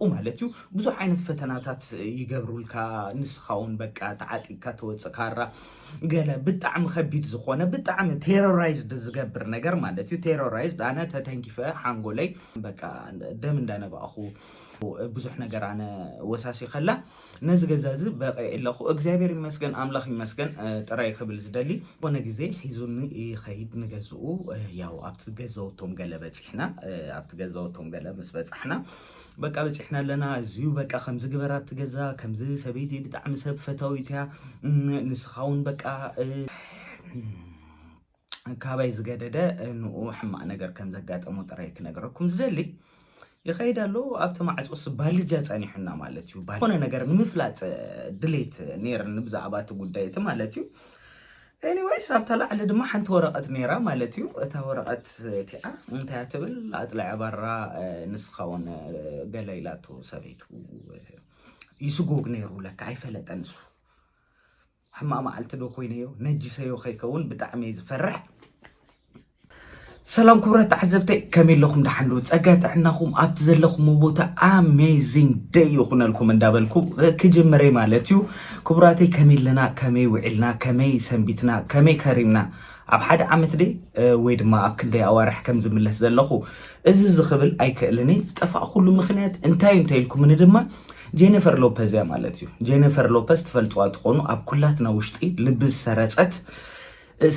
ومالتيو بزح عينت فتناتات يقبروا لك نسخاون بقى تعاطيك توصكارا قال بتعم خبيت زخونه بتعم تيرورايزد زقبر نجر مالتيو تيرورايزد انا تتنكفه حانغولي بقى دم اندانا باخو بزح نجر انا وساسي خلا نزغزاز بقى الا خو اغزابير يمسكن املاخ يمسكن طراي خبل زدلي وانا غزي حيزوني يخيد نغزو ياو ابت غزوتهم قلبصحنا ابت غزوتهم قلبس بصحنا بقى بصحنا لنا زيو بقى خمس جبرات تجزا كمز سبيتي بتعم سب فتاويتها نسخاون بقى كاباي زغدده انو حما ነገር ከም ዘጋጠመው ጥራይ ክነግረኩም ዝደሊ ይኸይዳሉ ኣብተ ማዕጾስ ባልጃ ጻኒሕና ማለት እዩ ባሆነ ነገር ንምፍላጥ ድሌት ነር ንብዛዕባት ጉዳይት ማለት እዩ anyways ኣብታ ላዕለ ድማ ሓንቲ ወረቀት ነራ ማለት እዩ እታ ወረቀት ቲኣ እንታይ ትብል ኣጥላዕ ባራ ንስኻውን ገለይላቱ ሰበይቱ ይስጎግ ነሩ ለካ አይፈለጠንሱ حما معلت دو كوينيو نجي سيو خيكون بتعمي زفرح سلام كبرات عزبتي كميل لكم دحلو تسقات عناكم ابتزلكم موبوتا اميزنج داي يخونا لكم اندابلكم كجمري مالتيو كبراتي كميل لنا كمي وعلنا كمي سنبيتنا كمي كريمنا اب حد عمت دي ويد ما اكندي اوارح كم زملس زلخو ازي زخبل ايكلني طفا كله مخنيات انتاي لكم من دما جينيفر لوبيز يا مالتيو جينيفر لوبيز تفلطوا تخونو اب كلاتنا وشطي لبس سرصت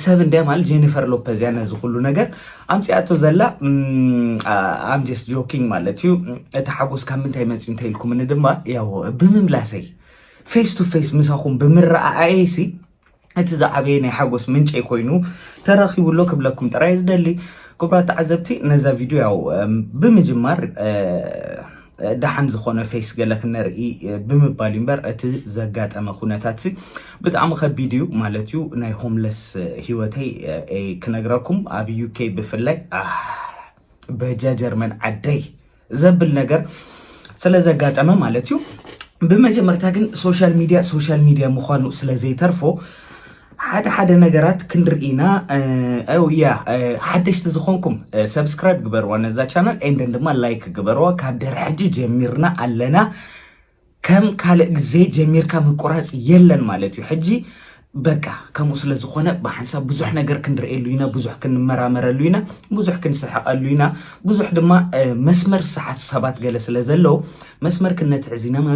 سب እንደ ማል جينيفر لوبيز ያነዙ ሁሉ ነገር አምጪያቱ ዘላ አም ጀስት ጆኪንግ ማለትዩ ተሐጎስ ካምንታይ መጽዩ እንተይልኩም ምን ድማ ያው በመምላሰይ ፌስ ቱ ፌስ ምሳኹም በመራአይሲ እትዛዓበ ናይ ሓጎስ ምንጭ ኮይኑ ተረኺቡሎ ክብለኩም ጥራይ ዝደሊ ኩብራት ተዓዘብቲ ነዛ ቪዲዮ ያው በመጀመር دحن زخونه فيس قالك نرئي بمبالي مبر ات زغاطمه خوناتات بتعم خبيديو مالتيو ناي هوملس هيوتي اي كنغراكم اب يو كي بفلاي بجا جرمن عدي زبل نجر سلا زغاطمه مالتيو بمجمرتا كن سوشال ميديا مخانو سلا زي ترفو حدا نجارات كندرينا او يا حدش تزخونكم سبسكرايب جبروا انا ذا channel اندن دما لايك جبروا كابدر حجي جميرنا علنا كم كال غزي جمير كم قراص يلن مالتي حجي بقى كمو سلازخونه بحساب بزح ነገር كندريلوينا بزح كنمرامرلوينا بزح كنسحقلوينا بزح دما مسمر ساعات سبات ገለ ስለዘለው መስመር كنتعزينا ما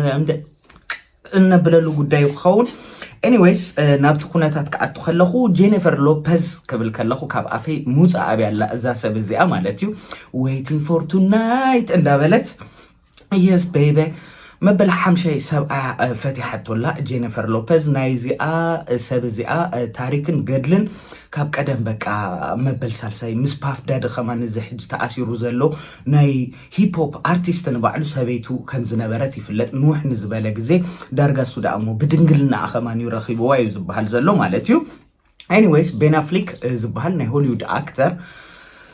እንብለሉ ጉዳይ ይኸውን anyways ናብቲ ኩነታት ከአቱ ከለኹ ጄኒፈር ሎፔዝ ከብል ከለኹ ካብ አፌ ሙፃ አብያላ እዛ ሰብ እዚኣ ማለት እዩ waiting for tonight እንዳበለት yes baby مبل حمشي سبعة فتحت ولا جينيفر لوبيز نايزيا سبزيا تاريخن قدلن كاب قدم بقى مبل سالساي مسباف داد خمان زحج تأثيرو زلو ناي هيب هوب ارتيست نبعلو سبيتو كم زنبرات يفلت نوح نزبالة جزي دارغا سودا امو بدنجلنا اخمان يرخيبو وايو زبحال زلو مالتيو anyways بين افليك زبحال ناي هوليود اكتر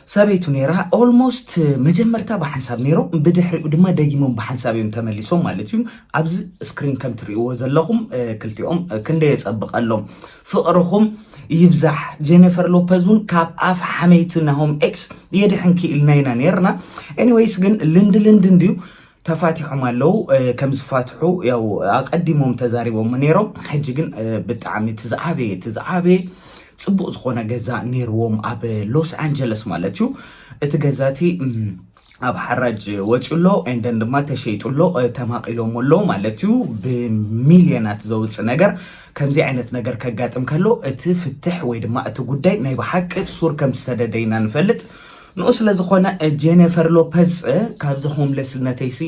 سابيتو نيرا almost مجمرتا بحنساب نيرو بدحريو دما دايمون بحنسابيون تمليسو مالتيو ابز سكرين كنتريو زلخم كلتيوم كنده يصبقالهم فقرهم يبزح جينيفر لوبيزون كاب اف حميتناهم اكس يدحنكي الناينا نيرنا anyways ግን لند እንዲዩ ተፋቲሖም አለው ከምዝ ፋትሑ ያው አቀዲሞም ተዛሪቦም ነይሮም ሕጂ ግን ብጣዕሚ ትዛዓበ ጽቡቅ ዝኾነ ገዛ ነይርዎም ኣብ ሎስ አንጀለስ ማለት እዩ እቲ ገዛቲ ኣብ ሓራጅ ወጭሎ እንደን ድማ ተሸይጡሎ ተማቂሎምሎ ማለት እዩ በሚሊዮናት ዘውጽ ነገር ከምዚ ዓይነት ነገር ከጋጥም ከሎ እቲ ፍትሕ ወይ ድማ እቲ ጉዳይ ናይ በሐቅ ሱር ከም ተሰደደይና ንፈልጥ نو ስለዝኾነ ጄኒፈር ሎፔዝ ካብዚ ሆምለስነተይሲ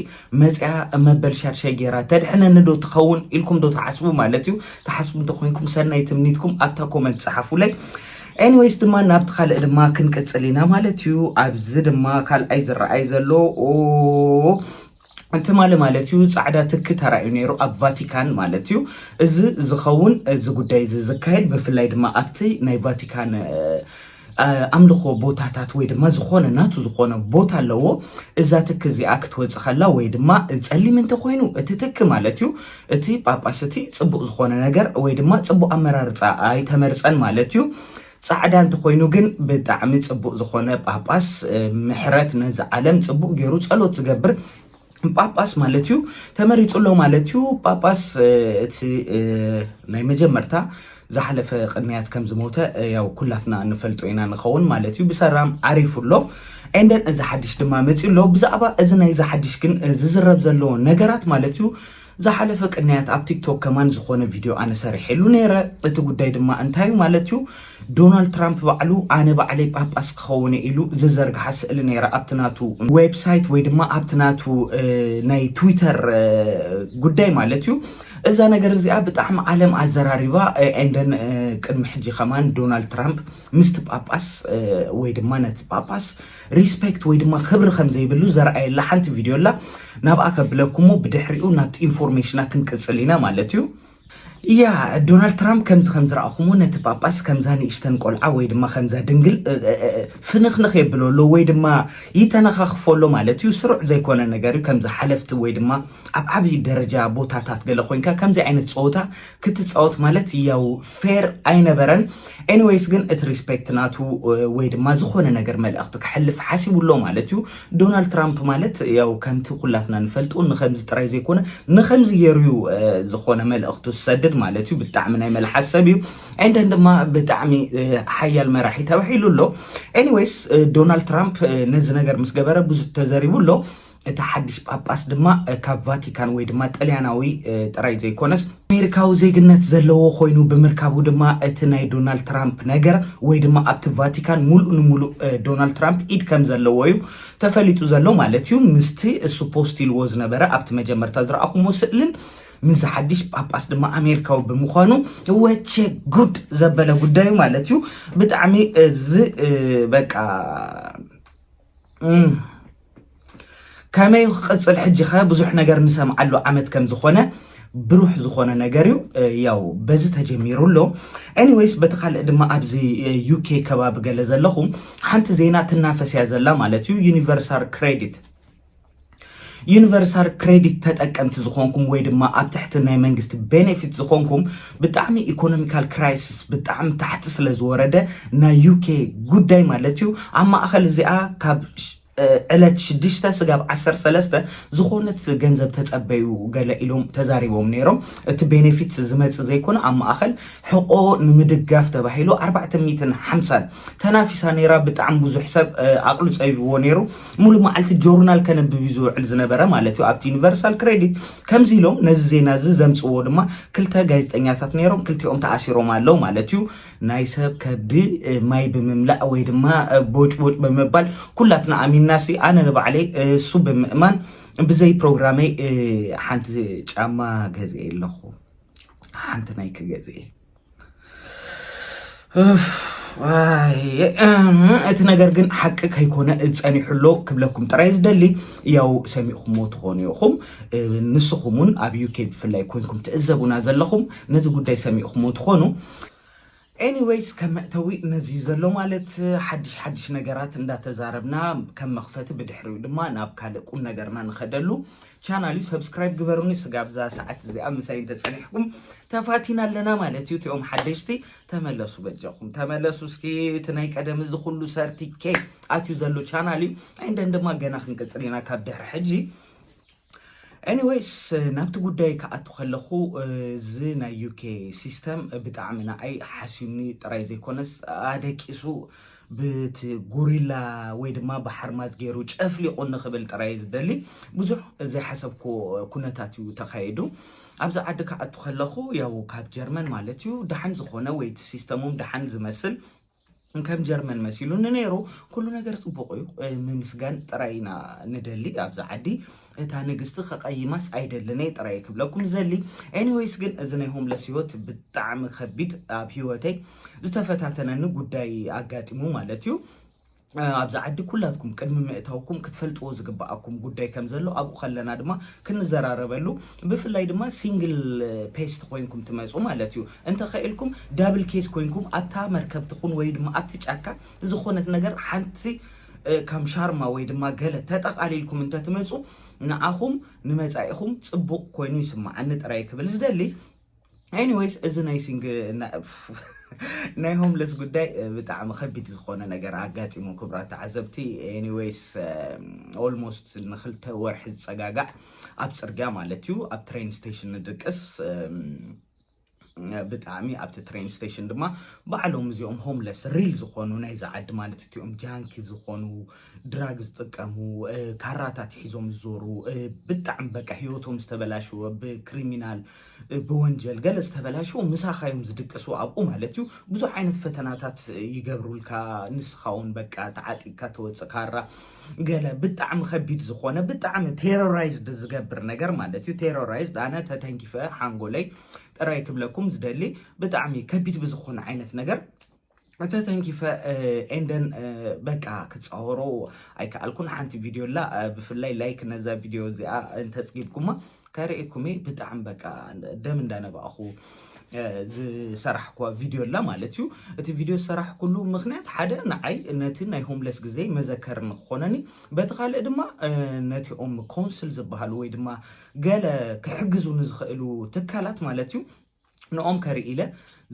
መጽያ መበል ሻርሻይ ጌራ ተድሕነን ዶ ትኸውን ኢልኩም ዶ ተሓስቡ ማለት እዩ ተሓስቡ እንተኮይንኩም ሰናይ ትምኒትኩም ኣብታ ኮመንት ጽሓፉ ላይ anyways ድማ ናብቲ ካልእ ድማ ክንቀጽሊና ማለት እዩ ኣብዚ ድማ ካልኣይ ዝረኣይ ዘሎ انت ማለት እዩ ጻዕዳ ትክ ተራእዩ ነይሩ ኣብ ቫቲካን ማለት እዩ እዚ ዝኸውን እዚ ጉዳይ ዝካየድ ብፍላይ ድማ ኣብቲ ናይ ቫቲካን አምልኾ ቦታታት ወይ ድማ ዝኾነ ናቱ ዝኾነ ቦታ ኣለዎ እዛ ትክ እዚኣ ክትወጽኸላ ወይ ድማ ጸሊም እንተ ኮይኑ እቲ ትክ ማለት እዩ እቲ ጳጳስቲ ጽቡቕ ዝኾነ ነገር ወይ ድማ ጽቡቕ ኣመራርጻ ኣይተመርጸን ማለት እዩ ጻዕዳ እንተ ኮይኑ ግን ብጣዕሚ ጽቡቕ ዝኾነ ጳጳስ ምሕረት ነዚ ዓለም ጽቡቕ ገይሩ ጸሎት ዝገብር ጳጳስ ማለት እዩ ተመሪጹሎ ማለት እዩ ጳጳስ እቲ ናይ መጀመርታ ዝሓለፈ ቅድሚያት ከም ዝሞተ ያው ኩላትና እንፈልጦ ኢና ንኸውን ማለት እዩ ብሰራም ዓሪፉሎ እንደን እዚ ሓድሽ ድማ መጺሎ ብዛዕባ እዚ ናይ ዝሓድሽ ግን ዝዝረብ ዘለዎ ነገራት ማለት እዩ ዝሓለፈ ቅድሚያት ኣብ ቲክቶክ ከማን ዝኾነ ቪድዮ ኣነ ሰሪሐሉ ነይረ እቲ ጉዳይ ድማ እንታይ ማለት እዩ ዶናልድ ትራምፕ ባዕሉ ኣነ ባዕለይ ጳጳስ ክኸውን ኢሉ ዝዘርግሐ ስእሊ ነይረ ኣብትናቱ ዌብሳይት ወይ ድማ ኣብትናቱ ናይ ትዊተር ጉዳይ ማለት እዩ እዛ ነገር እዚኣ ብጣዕሚ ዓለም ኣዘራሪባ እንደን ቅድሚ ሕጂ ከማን ዶናልድ ትራምፕ ምስቲ ጳጳስ ወይ ድማ ነቲ ጳጳስ ሪስፔክት ወይ ድማ ክብሪ ከም ዘይብሉ ዘርአየላ ሓንቲ ቪድዮ ላ ናብኣ ከብለኩሞ ብድሕሪኡ ናብቲ ኢንፎርሜሽና ክንቅፅል ኢና ማለት እዩ ያ ዶናልድ ትራምፕ ከምዚ ረኣኹሞ ነቲ ጳጳስ ከምዛ ንእሽተን ቆልዓ ወይ ድማ ከምዛ ድንግል ፍንኽንኽ የብለሎ ወይ ድማ ይተነኻኽፈሎ ማለት እዩ ስሩዕ ዘይኮነ ነገር እዩ ከምዚ ሓለፍቲ ወይ ድማ ኣብ ዓብዪ ደረጃ ቦታታት ገለ ኮይንካ ከምዚ ዓይነት ፀወታ ክትፃወት ማለት ያው ፌር ኣይነበረን ኤኒዌይስ ግን እቲ ሪስፔክት ናቱ ወይ ድማ ዝኾነ ነገር መልእኽቲ ክሕልፍ ሓሲቡሎ ማለት እዩ ዶናልድ ትራምፕ ማለት ያው ከምቲ ኩላትና ንፈልጡ ንከምዚ ጥራይ ዘይኮነ ንከምዚ የርዩ ዝኾነ መልእኽቱ ዝሰድድ ማለት እዩ ብጣዕሚ ናይ መልሓስ ሰብ እዩ እንደን ድማ ብጣዕሚ ሓያል መራሒ ተባሂሉሎ ኤኒዌይስ ዶናልድ ትራምፕ ነዚ ነገር ምስ ገበረ ብዙሕ ተዘሪቡሎ እቲ ሓድሽ ጳጳስ ድማ ካብ ቫቲካን ወይ ድማ ጣልያናዊ ጥራይ ዘይኮነስ ኣሜሪካዊ ዜግነት ዘለዎ ኮይኑ ብምርካቡ ድማ እቲ ናይ ዶናልድ ትራምፕ ነገር ወይ ድማ ኣብቲ ቫቲካን ሙሉእ ንሙሉእ ዶናልድ ትራምፕ ኢድ ከም ዘለዎ እዩ ተፈሊጡ ዘሎ ማለት እዩ ምስቲ እሱ ፖስት ኢልዎ ዝነበረ ኣብቲ መጀመርታ ዝረኣኹሞ ስእልን ምስ ሓድሽ ጳጳስ ድማ ኣሜሪካዊ ብምዃኑ ወቸ ጉድ ዘበለ ጉዳዩ ማለት እዩ ብጣዕሚ እዚ በቃ ከመይ ክቅፅል ሕጂ ኸ ብዙሕ ነገር ንሰምዓሉ ዓመት ከም ዝኾነ ብሩሕ ዝኾነ ነገር እዩ ያው በዚ ተጀሚሩሎ ኤኒዌይስ በቲ ካልእ ድማ ኣብዚ ዩኬ ከባቢ ገለ ዘለኹም ሓንቲ ዜና ትናፈስያ ዘላ ማለት እዩ ዩኒቨርሳል ክሬዲት ተጠቀምቲ ዝኾንኩም ወይ ድማ ኣብ ትሕቲ ናይ መንግስቲ ቤኔፊት ዝኾንኩም ብጣዕሚ ኢኮኖሚካል ክራይሲስ ብጣዕሚ ታሕቲ ስለ ዝወረደ ናይ ዩኬ ጉዳይ ማለት እዩ ኣብ ማእኸል እዚኣ ካብ ዕለት 6 ስጋብ 13 ዝኾነት ገንዘብ ተጸበዩ ገለ ኢሎም ተዛሪቦም ነይሮም እቲ ቤኔፊት ዝመጽ ዘይኮነ ኣብ ማእኸል ሕቆ ንምድጋፍ ተባሂሉ 450 ተናፊሳ ነይራ ብጣዕሚ ብዙሕ ሰብ ኣቕሉ ፀቢብዎ ነይሩ ሙሉ መዓልቲ ጆርናል ከነብብ ዝውዕል ዝነበረ ማለት እዩ ኣብቲ ዩኒቨርሳል ክሬዲት ከምዚ ኢሎም ነዚ ዜና እዚ ዘምጽዎ ድማ ክልተ ጋዜጠኛታት ነይሮም ክልቲኦም ተኣሲሮም ኣለው ማለት እዩ ናይ ሰብ ከብዲ ማይ ብምምላእ ወይ ድማ ቦጭ ብምባል ኩላትና ኣሚናሲ ኣነ ንባዕለይ እሱ ብምእማን ብዘይ ፕሮግራመይ ሓንቲ ጫማ ገዝአ ኣለኹ ሓንቲ ናይ ክገዝአ እቲ ነገር ግን ሓቂ ከይኮነ ፀኒሑሎ ክብለኩም ጥራይ ዝደሊ ያው ሰሚዕኹምዎ ትኾኑ ኢኹም ንስኹምን ኣብ ዩኬ ብፍላይ ኮይንኩም ትእዘቡና ዘለኹም ነዚ ጉዳይ ሰሚዕኹምዎ ትኾኑ ኤኒዌይስ ከም መእተዊ ነዚ ዘሎ ማለት ሓድሽ ነገራት እንዳተዛረብና ከም መኽፈቲ ብድሕሪኡ ድማ ናብ ካልእ ቁም ነገርና ንኸደሉ ቻናሉ ሰብስክራይብ ግበሩኒ ስጋብዛ ሰዓት እዚኣ ምሳይ እንተፀኒሕኩም ተፋቲና ኣለና ማለት እዩ እቲኦም ሓደሽቲ ተመለሱ በጃኹም ተመለሱ እስኪ እቲ ናይ ቀደም እዚ ኩሉ ሰርቲኬ ኣትዩ ዘሎ ቻናል እዩ እንደን ድማ ገና ክንቅፅል ኢና ካብ ድሕሪ ሕጂ ኤኒዌይስ ናብቲ ጉዳይ ከኣቱ ከለኹ እዚ ናይ ዩኬ ሲስተም ብጣዕሚ ንዓይ ሓሲብኒ ጥራይ ዘይኮነስ ኣደቂሱ ብቲ ጉሪላ ወይ ድማ ብሓርማዝ ገይሩ ጨፍሊቑ ንኽብል ጥራይ ዝደሊ ብዙሕ ዘይሓሰብኩ ኩነታት እዩ ተኻይዱ ኣብዚ ዓዲ ከኣቱ ከለኹ ያው ካብ ጀርመን ማለት እዩ ደሓን ዝኾነ ወይ እቲ ሲስተሞም ደሓን ዝመስል ከም ጀርመን መሲሉ ነይሩ ኩሉ ነገር ጽቡቕ እዩ ምምስጋን ጥራይና ንደሊ ኣብዚ ዓዲ እታ ንግስቲ ከቀይማስ ኣይደለነ ጥራይ ክብለኩም ዝደሊ ኤኒዌይስ ግን እዚ ናይ ሆምለስ ህይወት ብጣዕሚ ከቢድ ኣብ ህይወተይ ዝተፈታተነኒ ጉዳይ ኣጋጢሙ ማለት እዩ ኣብዚ ዓዲ ኩላትኩም ቅድሚ ምእታውኩም ክትፈልጥዎ ዝግባኣኩም ጉዳይ ከም ዘሎ ኣብኡ ከለና ድማ ክንዘራረበሉ ብፍላይ ድማ ሲንግል ፔስት ኮይንኩም ትመጹ ማለት እዩ እንተ ኸኢልኩም ዳብል ኬስ ኮይንኩም ኣታ መርከብትኹን ወይ ድማ ኣብቲ ጫካ ዝኾነት ነገር ሓንቲ ከም ሻርማ ወይ ድማ ገለ ተጠቃሊልኩም እንተ ትመጹ ንኣኹም ንመጻኢኹም ጽቡቕ ኮይኑ ይስማዓኒ ጥራይ ክብል ዝደሊ anyways እዚ ናይ ሲንግ ናይ ሆምለስ ጉዳይ ብጣዕሚ ከቢድ ዝኾነ ነገር ኣጋጢሙ ክብራት ተዓዘብቲ anyways almost ንኽልተ ወርሒ ዝፀጋጋዕ ኣብ ፅርግያ ማለት እዩ ኣብ ትሬን ስቴሽን ንድቅስ ብጣዕሚ ኣብቲ ትሬን ስቴሽን ድማ ባዕሎም እዚኦም ሆምለስ ሪል ዝኾኑ ናይ ዝዓዲ ማለት እቲኦም ጃንኪ ዝኾኑ ድራግ ዝጥቀሙ ካራታት ሒዞም ዝዞሩ ብጣዕሚ በቃ ህይወቶም ዝተበላሽዎ ብክሪሚናል ብወንጀል ገለ ዝተበላሽዎ ምሳኻዮም ዝድቅሱ ኣብኡ ማለት እዩ ብዙሕ ዓይነት ፈተናታት ይገብሩልካ ንስኻውን በቃ ተዓጢካ ተወፅእ ካራ ገለ ብጣዕሚ ከቢድ ዝኾነ ብጣዕሚ ቴሮራይዝድ ዝገብር ነገር ማለት እዩ ቴሮራይዝድ ኣነ ተተንኪፈ ሓንጎለይ ጥራይ ክብለኩም ዝደሊ ብጣዕሚ ከቢድ ብዝኾነ ዓይነት ነገር ተተንኪፈ ኤንደን በቃ ክፃወሮ ኣይከኣልኩን ሓንቲ ቪድዮ ላ ብፍላይ ላይክ ነዛ ቪድዮ እዚኣ እንተፅጊብኩማ ከርእየኩም ብጣዕሚ በቃ ደም እንዳነባእኹ ዝሰራሕኳ ቪድዮ ላ ማለት እዩ እቲ ቪድዮ ዝሰራሕ ኩሉ ምክንያት ሓደ ንዓይ ነቲ ናይ ሆምለስ ግዜ መዘከር ንክኾነኒ በቲ ካልእ ድማ ነቲኦም ኮንስል ዝበሃሉ ወይ ድማ ገለ ክሕግዙ ንዝኽእሉ ትካላት ማለት እዩ ንኦም ከርኢ ኢለ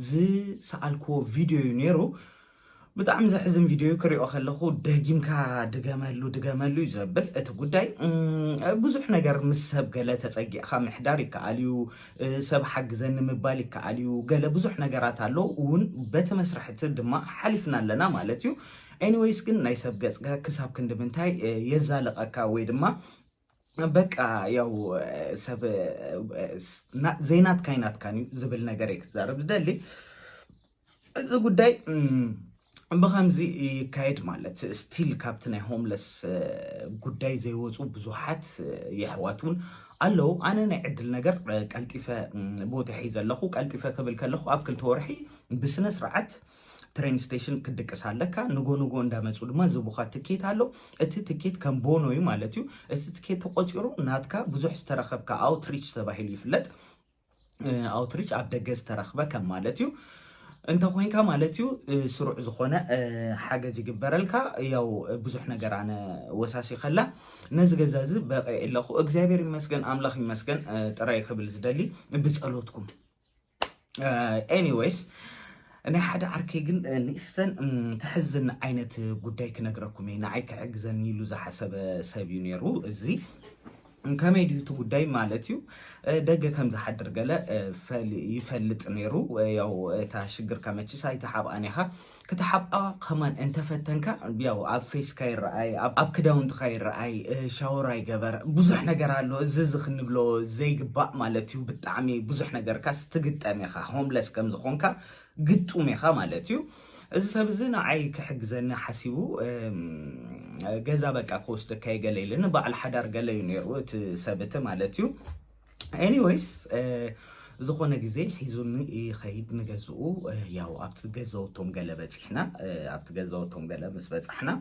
ዝሰኣልክዎ ቪድዮ እዩ ነይሩ ብጣዕሚ ዘሕዝን ቪድዮ ክሪኦ ከለኹ ደጊምካ ድገመሉ እዩ ዘብል እቲ ጉዳይ ብዙሕ ነገር ምስ ሰብ ገለ ተፀጊዕካ ምሕዳር ይከኣል እዩ ሰብ ሓግዘኒ ምባል ይከኣል እዩ ገለ ብዙሕ ነገራት ኣሎ እውን በቲ መስራሕቲ ድማ ሓሊፍና ኣለና ማለት እዩ ኤኒዌይስ ግን ናይ ሰብ ገጽጋ ክሳብ ክንዲ ምንታይ የዛለቐካ ወይ ድማ በቃ ያው ሰብ ዘይናት ካይናትካን ዝብል ነገር ክዛረብ ዝደሊ እዚ ጉዳይ በኸምዚ ይካየድ ማለት ስቲል ካብቲ ናይ ሆምለስ ጉዳይ ዘይወፁ ብዙሓት የሕዋቱን ኣለው ኣነ ናይ ዕድል ነገር ቀልጢፈ ቦታ ሒዘ ኣለኹ ቀልጢፈ ክብል ከለኹ ኣብ 2 ወርሒ ብስነ ስርዓት ትሬን ስቴሽን ክድቅስ ኣለካ ንጎ እንዳመፁ ድማ ዝቡኻ ትኬት ኣሎ እቲ ትኬት ከም ቦኖ እዩ ማለት እዩ እቲ ትኬት ተቆፂሩ ናትካ ብዙሕ ዝተረኸብካ ኣውትሪች ተባሂሉ ይፍለጥ ኣውትሪች ኣብ ደገ ዝተረኽበ ከም ማለት እዩ እንተ ኮይንካ ማለት እዩ ስሩዕ ዝኾነ ሓገዝ ይግበረልካ ያው ብዙሕ ነገር ኣነ ወሳሲ ኸላ ነዚ ገዛዚ በቀይ ኣለኹ እግዚአብሔር ይመስገን ኣምላኽ ይመስገን ጥራይ ክብል ዝደሊ ብጸሎትኩም anyways ናይ ሓደ ዓርኬ ግን ንእስተን ተሕዝን ዓይነት ጉዳይ ክነግረኩም ንዓይ ክሕግዘኒ ኢሉ ዝሓሰበ ሰብ እዩ ነይሩ እዚ ከመይ ድዩ እቲ ጉዳይ ማለት እዩ ደገ ከም ዝሓድር ገለ ይፈልጥ ነይሩ ያው እታ ሽግርካ መችስ ኣይተሓብኣን ኢኻ ክትሓብኣ ከማን እንተፈተንካ ያው ኣብ ፌስካ ይረኣይ ኣብ ክዳውንትካ ይረኣይ ሻወር ኣይገበረ ብዙሕ ነገር ኣሎ እዚ ክንብሎ ዘይግባእ ማለት እዩ ብጣዕሚ ብዙሕ ነገርካ ስትግጠም ኢኻ ሆምለስ ከም ዝኾንካ ግጡም ኢኻ ማለት እዩ እዚ ሰብ እዚ ንዓይ ክሕግዘኒ ሓሲቡ ገዛ በቃ ከወስደካ ይገለ ኢለኒ በዓል ሓዳር ገለ እዩ ነይሩ እቲ ሰብቲ ማለት እዩ ኤኒዌይስ ዝኾነ ግዜ ሒዙኒ ይኸይድ ንገዝኡ ያው ኣብቲ ገዛውቶም ገለ በፂሕና ኣብቲ ገዛውቶም ገለ ምስ በፃሕና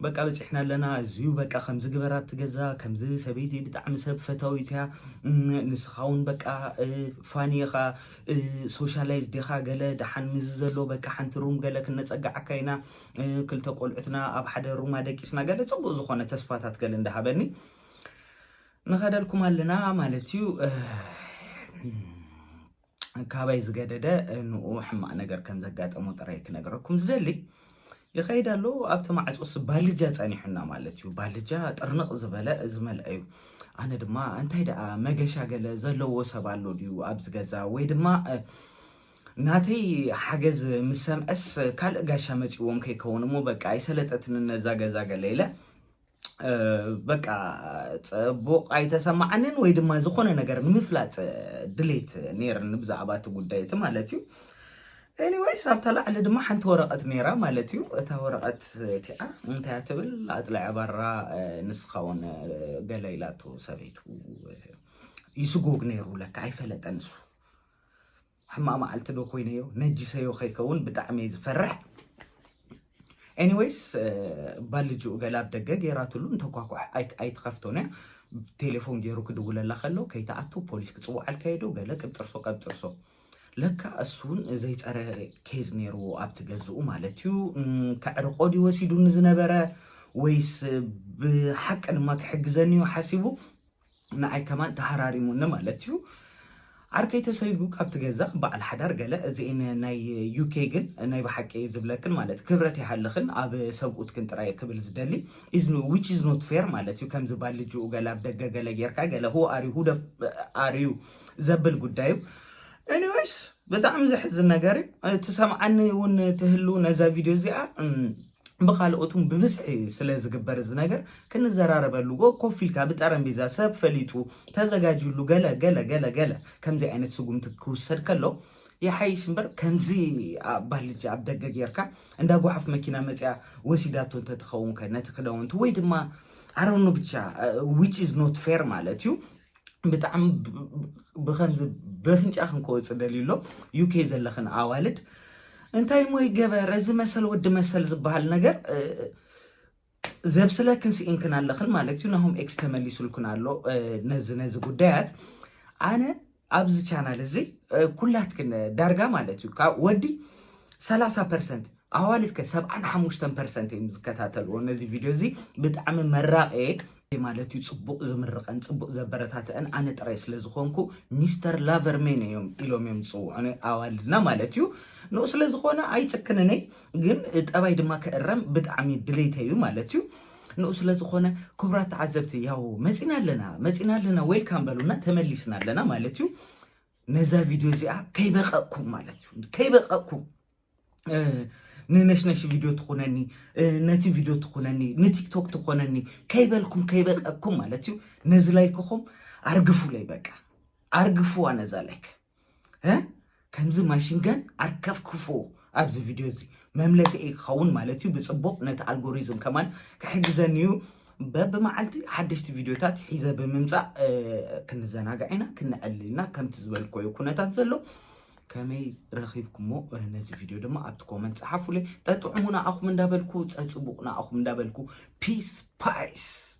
በቃ በፂሕና ኣለና እዚዩ በቃ ከምዚ ግበር ኣብቲ ገዛ ከምዚ ሰበይቲ ብጣዕሚ ሰብ ፈታዊት እያ ንስኻውን በቃ ፋኒኻ ሶሻላይዝ ዲኻ ገለ ድሓን ምዝ ዘሎ በቃ ሓንቲ ሩም ገለ ክነፀጋዓካ ኢና ክልተ ቆልዑትና ኣብ ሓደ ሩማ ደቂስና ገለ ፅቡቅ ዝኾነ ተስፋታት ገለ እንዳሃበኒ ንኸደልኩም ኣለና ማለት እዩ ካባይ ዝገደደ ንኡ ሕማቅ ነገር ከም ዘጋጠሞ ጥራይ ክነግረኩም ዝደሊ ይኸይድ ኣሎ ኣብቲ ማዕፆስ ባልጃ ፀኒሑና ማለት እዩ ባልጃ ጥርንቕ ዝበለ ዝመልአ እዩ ኣነ ድማ እንታይ ደኣ መገሻ ገለ ዘለዎ ሰብ ኣሎ ድዩ ኣብዚ ገዛ ወይ ድማ ናተይ ሓገዝ ምስ ሰምዐስ ካልእ ጋሻ መፂዎም ከይከውን እሞ በቃ ኣይሰለጠትን ነዛ ገዛ ገለ ኢለ በቃ ፅቡቅ ኣይተሰማዓንን ወይ ድማ ዝኾነ ነገር ንምፍላጥ ድሌት ነይረኒ ብዛዕባ እቲ ጉዳይ እቲ ማለት እዩ ኤኒዌይስ ኣብታ ላዕሊ ድማ ሓንቲ ወረቐት ነይራ ማለት እዩ እታ ወረቐት እቲኣ እንታይ ትብል ኣጥላዕ ባራ ንስኻውን ገለ ኢላቱ ሰበይቱ ይስጉግ ነይሩ ለካ ኣይፈለጠን እሱ ሕማቅ መዓልቲ ዶ ኮይነዮ ነጂሰዮ ከይከውን ብጣዕሚ ዝፈርሕ ኤኒዌይስ ባልጅኡ ገለ ኣብ ደገ ገይራትሉ እንተኳኳሕ ኣይትኸፍቶነ ቴሌፎን ገይሩ ክድውለላ ከሎ ከይተኣቱ ፖሊስ ክፅዋዕ ከይዱ ገለ ቅብጥርሶ ለካ እሱን ዘይፀረ ኬዝ ነይሩ ኣብቲ ገዝኡ ማለት እዩ ከዕርቆ ድዩ ወሲዱ ንዝነበረ ወይስ ብሓቂ ድማ ክሕግዘኒ እዩ ሓሲቡ ንዓይ ከማን ተሃራሪሙኒ ማለት እዩ عركي تسيقو كابت جزا بعد حدار قلا زين ناي يوكي جن ناي بحكي زبلكن مالت كبرتي حلخن عب سوقت كنت راي قبل زدلي which is not fair مالت يو كم زبال جو قلا بدقة قلا يركا قلا هو أريو زبل قدايو anyways بتعم زحز النجاري تسمعني ون تهلو نزا فيديو زيا بخالقتهم ببسعي سلاز قبر الزناجر كن الزرارة بلوغو كوفيلكا بتارنبيزا ساب فليتو تزاجاجو لو جلا كم زي عينت سوقم تكوسر كلو يا حي شمبر كم زي بالج عبدقق يركع عندها قحف مكينة متى وسيداتو تتخون كانت خداون تويد ما عرونو بتشا which is not fair مالتيو بتعم بخمز بفنش أخن كويس دليلو يوكي زلخن عوالد انتاي موي جبر از مسل ود مسل زبال ነገር ዘብስለክን ሲንከን አለخل ማለት ነው هم ኤክስ ተመሊሱልኩን አሎ ነዝ ጉዳያት አነ አብዝ ቻናል እዚ ኩላትክን ዳርጋ ማለት ነው ወዲ 30% አዋልድ ከ75% የሚዝከታተሉ እነዚህ ቪዲዮ እዚ በጣም መራቄ ማለት ይጽቡቅ ዝምርቀን ጽቡቅ ዘበረታተን አነ ጥራይ ስለዝኾንኩ ሚስተር ላቨርሜን እዮም ኢሎም የምጹ አነ አዋልና ማለት እዩ ነው ስለዝኾነ አይጽክነነይ ግን ጠባይ ድማ ከረም በጣም ድሌተዩ ማለት እዩ ነው ስለዝኾነ ክብራት ተዓዘብቲ ያው መጽናለና ዌልካም በሉና ተመሊስናለና ማለት እዩ ነዛ ቪዲዮ እዚኣ ከይበቀኩም ማለት እዩ ከይበቀኩም ننشنش فيديو تخونني نتي فيديو تخونني نتيك توك تخونني كيبلكم كيبقكم مالتيو نزلايكم ارغفو لي بقى ارغفو انا زالك ها كمز ماشينغان اركفكفو ابز فيديو زي مملتي اي خون مالتيو بصبوق نت الجوريزم كمان كحجزنيو باب معلتي حدشت فيديوهات حيزه بممصا كنزناغعينا كنقلينا كم تزبلكو يكونات زلو كمي رخيبكمو نزي فيديو دما ابت كومنت صحفوا لي تطعمونا اخو من دابلكو تصبقنا اخو من دابلكو بيس بايس